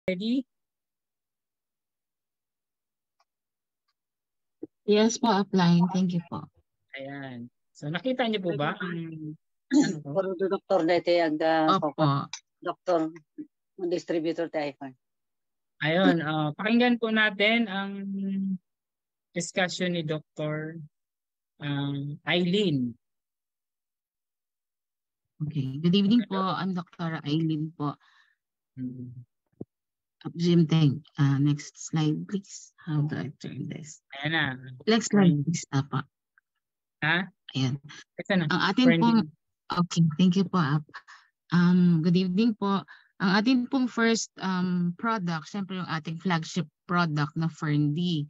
Ready? Yes po, applying. Thank you po. Ayan. So nakita niyo po ba ang ano to? Puro do doktor dete agda Opo. doktor distributor tayo. Ayun, pakinggan po natin ang discussion ni Dr. Eileen. Okay. Good evening po. I'm Dr. Eileen po. Hmm. Jim, next slide, please. How do I turn this? Ayan na. Next slide, please. Apa. Ha? Ayan. Ito na. Ang atin pong, okay, thank you po. Good evening po. Ang atin pong first product, syempre yung ating flagship product na Fern-D.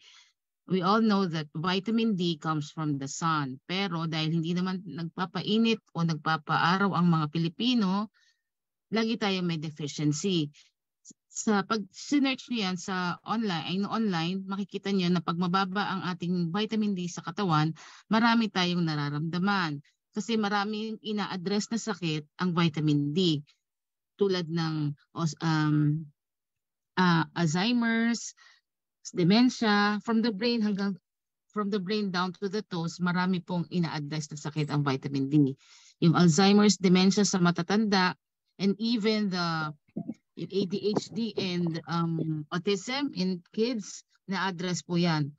We all know that vitamin D comes from the sun. Pero dahil hindi naman nagpapainit o nagpapaaraw ang mga Pilipino, lagi tayo may deficiency. Sa pag-search niyo yan sa online, makikita niyo na pag mababa ang ating vitamin D sa katawan, marami tayong nararamdaman. Kasi maraming ina-address na sakit ang vitamin D. Tulad ng Alzheimer's, dementia, from the brain down to the toes, marami pong ina-address na sakit ang vitamin D. Yung Alzheimer's, dementia sa matatanda, and even the ADHD and autism in kids, na-address po yan.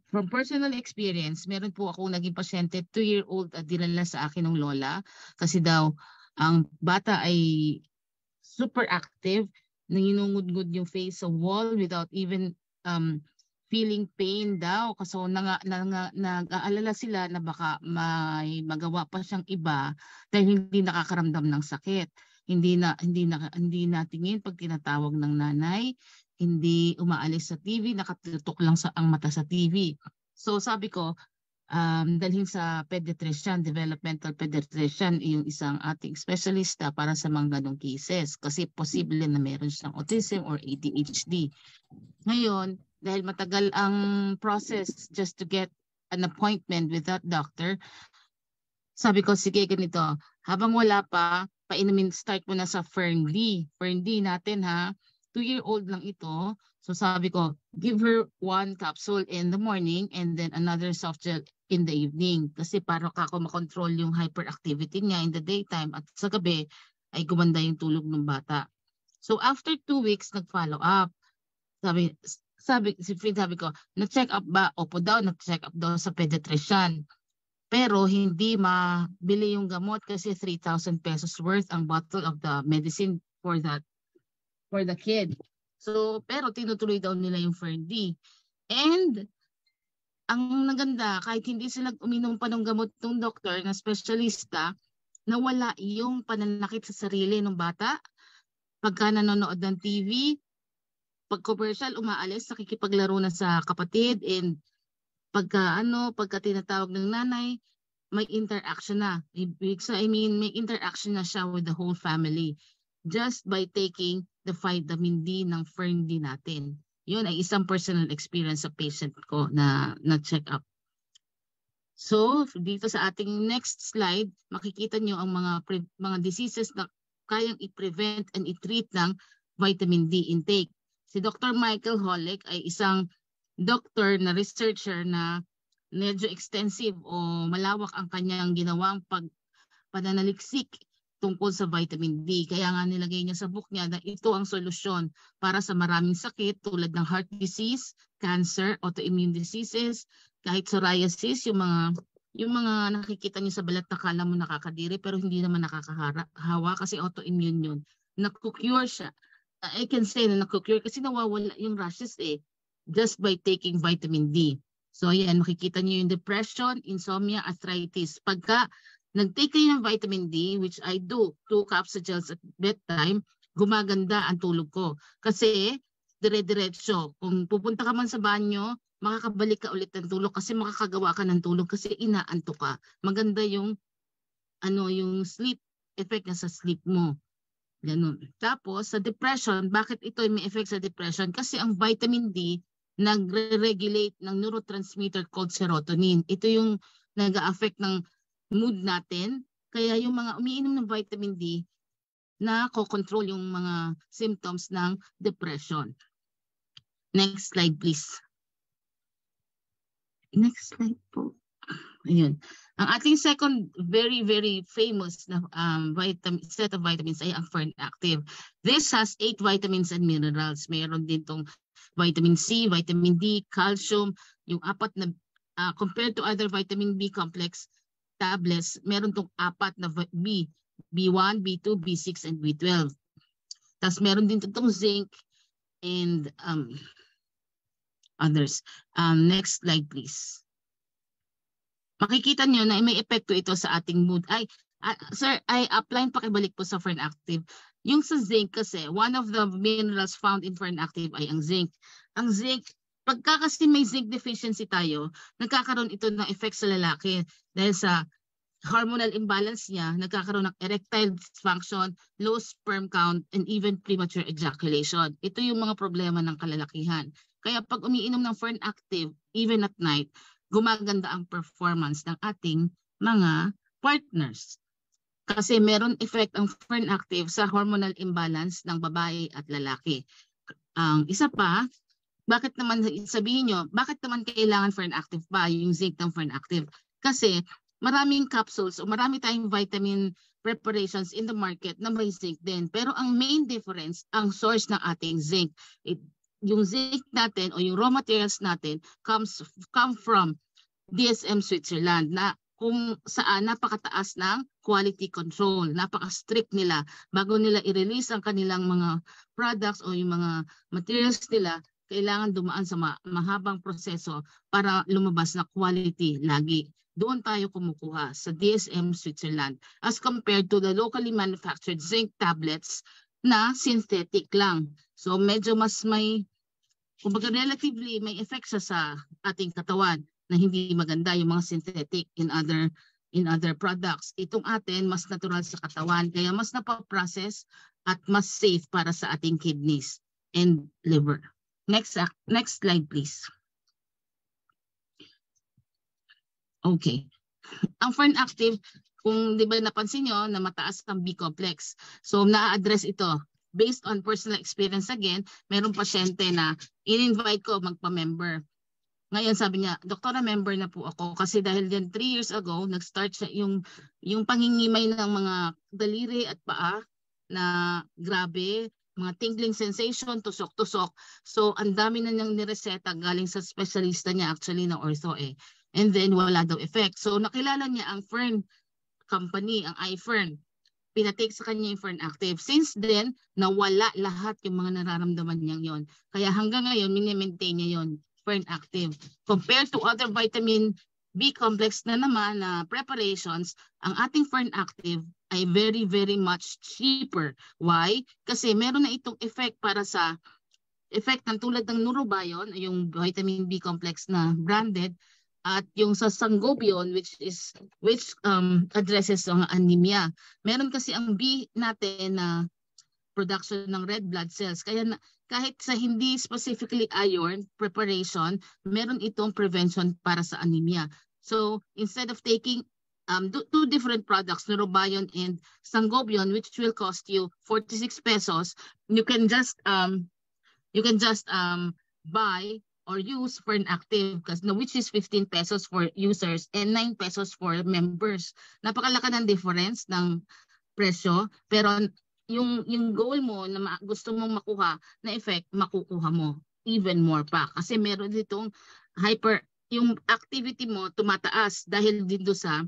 From personal experience, meron po ako naging pasyente, 2-year-old at dinala sa akin ng lola kasi daw ang bata ay super active, nanginungud-ngud yung face sa wall without even feeling pain daw. Kasi nag-aalala sila na baka may magawa pa siyang iba dahil hindi nakakaramdam ng sakit. Hindi natingin pag tinatawag ng nanay, hindi umaalis sa TV, nakatutok lang ang mata sa TV. So sabi ko, dalhin sa pediatrician, developmental pediatrician, yung isang ating specialista para sa mga ganong cases kasi posible na meron siyang autism or ADHD. Ngayon, dahil matagal ang process just to get an appointment with that doctor, sabi ko, sige ganito, habang wala pa, start mo na sa Fern-D. Fern-D natin ha, 2-year-old lang ito. So sabi ko, give her 1 capsule in the morning and then another soft gel in the evening. Kasi para ako makontrol yung hyperactivity niya in the daytime at sa gabi ay gumanda yung tulog ng bata. So after 2 weeks, nag-follow up. Sabi ko, na-check up ba? Opo daw, na-check up daw sa pediatrician. Pero hindi mabili yung gamot kasi 3,000 pesos worth ang bottle of the medicine for the kid. So, pero tinutuloy daw nila yung Fern-D. And ang naganda, kahit hindi sila uminom pa ng gamot ng doktor na specialista, nawala yung pananakit sa sarili ng bata. Pagka nanonood ng TV, pag commercial, umaalis, nakikipaglaro na sa kapatid, and pagka tinatawag ng nanay, may interaction na. May interaction na siya with the whole family just by taking the vitamin D ng Fern-D natin. Yun ay isang personal experience sa patient ko na check up. So, dito sa ating next slide, makikita nyo ang mga diseases na kayang i-prevent and i-treat ng vitamin D intake. Si Dr. Michael Holick ay isang doctor na researcher na medyo extensive o malawak ang kanyang ginawang pananaliksik tungkol sa vitamin D. Kaya nga nilagay niya sa book niya na ito ang solusyon para sa maraming sakit tulad ng heart disease, cancer, autoimmune diseases, kahit psoriasis, yung mga nakikita niyo sa balat na kala mo nakakadiri pero hindi naman nakakahawa kasi autoimmune yun. Naku-cure siya. I can say na naku-cure kasi nawawala yung rashes just by taking vitamin D. So ayan, makikita niyo yung depression, insomnia, arthritis. Pagka nag-take kayo ng vitamin D, which I do, 2 capsules at bedtime, gumaganda ang tulog ko. Kasi dire-diretso. Kung pupunta ka man sa banyo, makakabalik ka ulit ng tulog kasi makakagawa ka ng tulog kasi inaantok ka. Maganda yung sleep effect na sa sleep mo. Ganun. Tapos sa depression, bakit ito may effect sa depression? Kasi ang vitamin D nagre-regulate ng neurotransmitter called serotonin. Ito yung nag-a-affect ng mood natin. Kaya yung mga umiinom ng vitamin D, na kokontrol yung mga symptoms ng depression. Next slide, please. Next slide po. Ayun. Ang ating second very, very famous na set of vitamins ay ang Fern Active. This has 8 vitamins and minerals. Mayroon din tong vitamin C, vitamin D, calcium, yung 4 na compared to other vitamin B complex tablets, meron tong 4 na B, B1, B2, B6, and B12. Tapos meron din itong zinc and others. Next slide, please. Makikita nyo na may epekto ito sa ating mood. Sir, upline pakibalik po sa Fern Active. Yung sa zinc kasi, one of the minerals found in Fern Active ay ang zinc. Ang zinc, pagka kasi may zinc deficiency tayo, nagkakaroon ito ng effect sa lalaki dahil sa hormonal imbalance niya, nagkakaroon ng erectile dysfunction, low sperm count, and even premature ejaculation. Ito yung mga problema ng kalalakihan. Kaya pag umiinom ng Fern Active, even at night, gumaganda ang performance ng ating mga partners. Kasi meron effect ang Fern Active sa hormonal imbalance ng babae at lalaki. Ang isa pa, bakit naman sabihin nyo, bakit naman kailangan Fern Active pa yung zinc ng Fern Active? Kasi maraming capsules o marami tayong vitamin preparations in the market na may zinc din. Pero ang main difference, ang source ng ating zinc. Yung zinc natin o yung raw materials natin come from DSM Switzerland na kung saan napakataas ng quality control. Napaka-strict nila bago nila i-release ang kanilang mga products o yung mga materials nila, kailangan dumaan sa mahabang proseso para lumabas na quality lagi. Doon tayo kumukuha sa DSM Switzerland as compared to the locally manufactured zinc tablets na synthetic lang. So medyo mas may, kumbaga relatively may effect sa ating katawan na hindi maganda yung mga synthetic in other products. Itong atin mas natural sa katawan kaya mas napaprocess at mas safe para sa ating kidneys and liver. Next slide please. Okay. Ang Fern Active, kung di ba napansin nyo na mataas ang B complex. So na-address ito. Based on personal experience again, merong pasyente na in-invite ko magpa-member. Ngayon sabi niya, Doktora, member na po ako kasi dahil yan 3 years ago, nag-start siya yung pangingimay ng mga daliri at paa na grabe, mga tingling sensation, tusok-tusok. So ang dami na niyang nireseta galing sa specialista niya actually na ortho eh. And then wala daw effect. So nakilala niya ang Fern company, ang iFern. Pinatake sa kanya yung Fern Active. Since then, nawala lahat yung mga nararamdaman niyang yon. Kaya hanggang ngayon, mini-maintain niya yon, Fern Active. Compared to other vitamin B complex na naman na preparations, ang ating Fern Active ay very, very much cheaper. Why? Kasi meron na itong effect para sa effect ng tulad ng Neurobion, yung vitamin B complex na branded, at yung sa Sangobion which addresses ang anemia. Meron kasi ang B natin na production ng red blood cells. Kaya kahit sa hindi specifically iron preparation, meron itong prevention para sa anemia. So instead of taking two different products, Neurobion and Sangobion, which will cost you 46 pesos, you can just buy or use Fern Active which is 15 pesos for users and 9 pesos for members. Napakalaki ng difference ng presyo, pero yung goal mo na gusto mong makuha na effect, makukuha mo even more pa. Kasi meron ditong yung activity mo tumataas dahil dito sa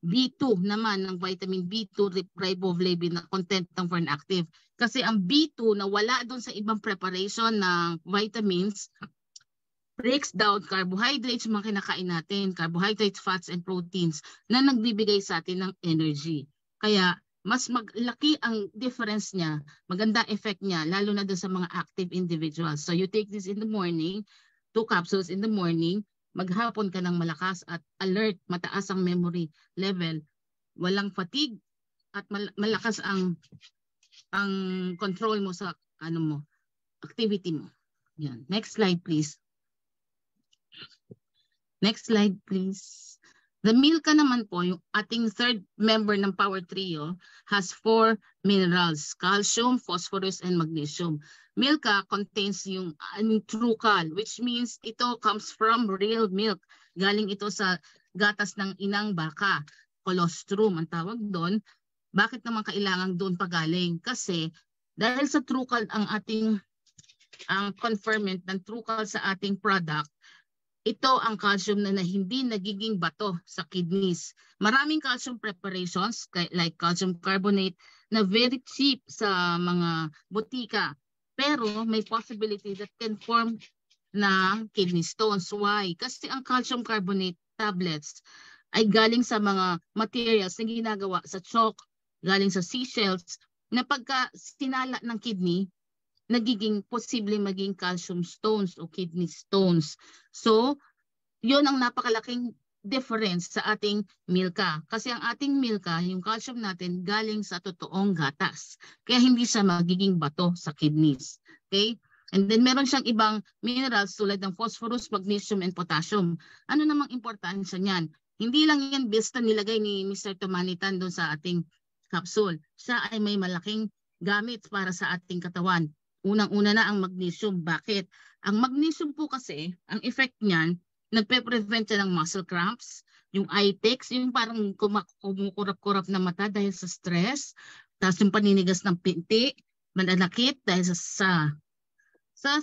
B2 naman ng vitamin B2 riboflavin na content ng Fern Active. Kasi ang B2 na wala doon sa ibang preparation ng vitamins, breaks down carbohydrates, mga kinakain natin, carbohydrates, fats, and proteins na nagbibigay sa atin ng energy. Kaya mas maglaki ang difference niya, maganda effect niya, lalo na doon sa mga active individuals. So you take this in the morning, 2 capsules in the morning, maghapon ka ng malakas at alert, mataas ang memory level, walang fatigue, at malakas ang control mo sa activity mo. Yan. Next slide please. Next slide, please. The Milka naman po, yung ating third member ng power trio, has 4 minerals: calcium, phosphorus, and magnesium. Milka contains yung trucal, which means ito comes from real milk. Galing ito sa gatas ng inang baka. Colostrum ang tawag doon. Bakit naman kailangan doon pagaling? Kasi dahil sa trucal ang ating conferment ng trucal sa ating product, ito ang calcium na hindi nagiging bato sa kidneys. Maraming calcium preparations like calcium carbonate na very cheap sa mga butika. Pero may possibility that can form ng kidney stones. Why? Kasi ang calcium carbonate tablets ay galing sa mga materials na ginagawa sa chalk, galing sa seashells, na pagka sinala ng kidney, nagiging posible maging calcium stones o kidney stones. So, yun ang napakalaking difference sa ating Milka. Kasi ang ating Milka, yung calcium natin, galing sa totoong gatas. Kaya hindi siya magiging bato sa kidneys. Okay? And then meron siyang ibang minerals tulad ng phosphorus, magnesium, and potassium. Ano namang importansya niyan? Hindi lang yan basta nilagay ni Mr. Tumanitan doon sa ating capsule. Siya ay may malaking gamit para sa ating katawan. Unang-una na ang magnesium. Bakit? Ang magnesium po kasi, ang effect niyan, nagpe-prevent siya ng muscle cramps, yung eye tics, yung parang kumukurap-kurap na mata dahil sa stress, tapos yung paninigas ng pinti, mananakit dahil sa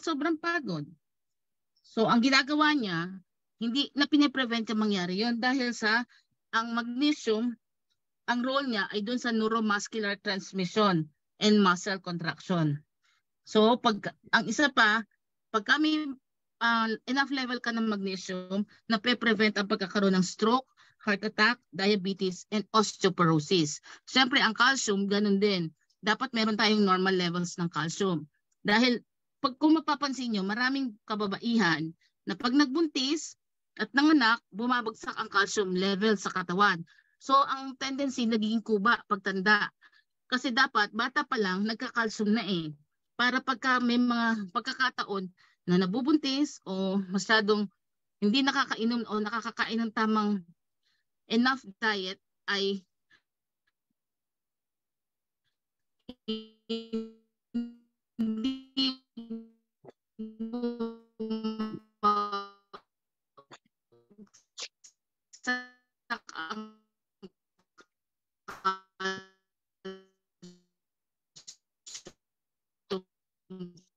sobrang pagod. So ang ginagawa niya, hindi na pine-prevent yung mangyari yon dahil sa ang magnesium, ang role niya ay dun sa neuromuscular transmission and muscle contraction. So ang isa pa, pag kami enough level ka ng magnesium, na pre-prevent ang pagkakaroon ng stroke, heart attack, diabetes, and osteoporosis. Siyempre, ang calcium, ganun din. Dapat meron tayong normal levels ng calcium. Dahil, kung mapapansin nyo, maraming kababaihan na pag nagbuntis at nanganak, bumabagsak ang calcium level sa katawan. So, ang tendency, nagiging kuba pagtanda. Kasi dapat, bata pa lang, nagka-calcium na eh. Para pagka may mga pagkakataon na nabubuntis o masyadong hindi nakakainom o nakakakain ng tamang enough diet ay hindi ang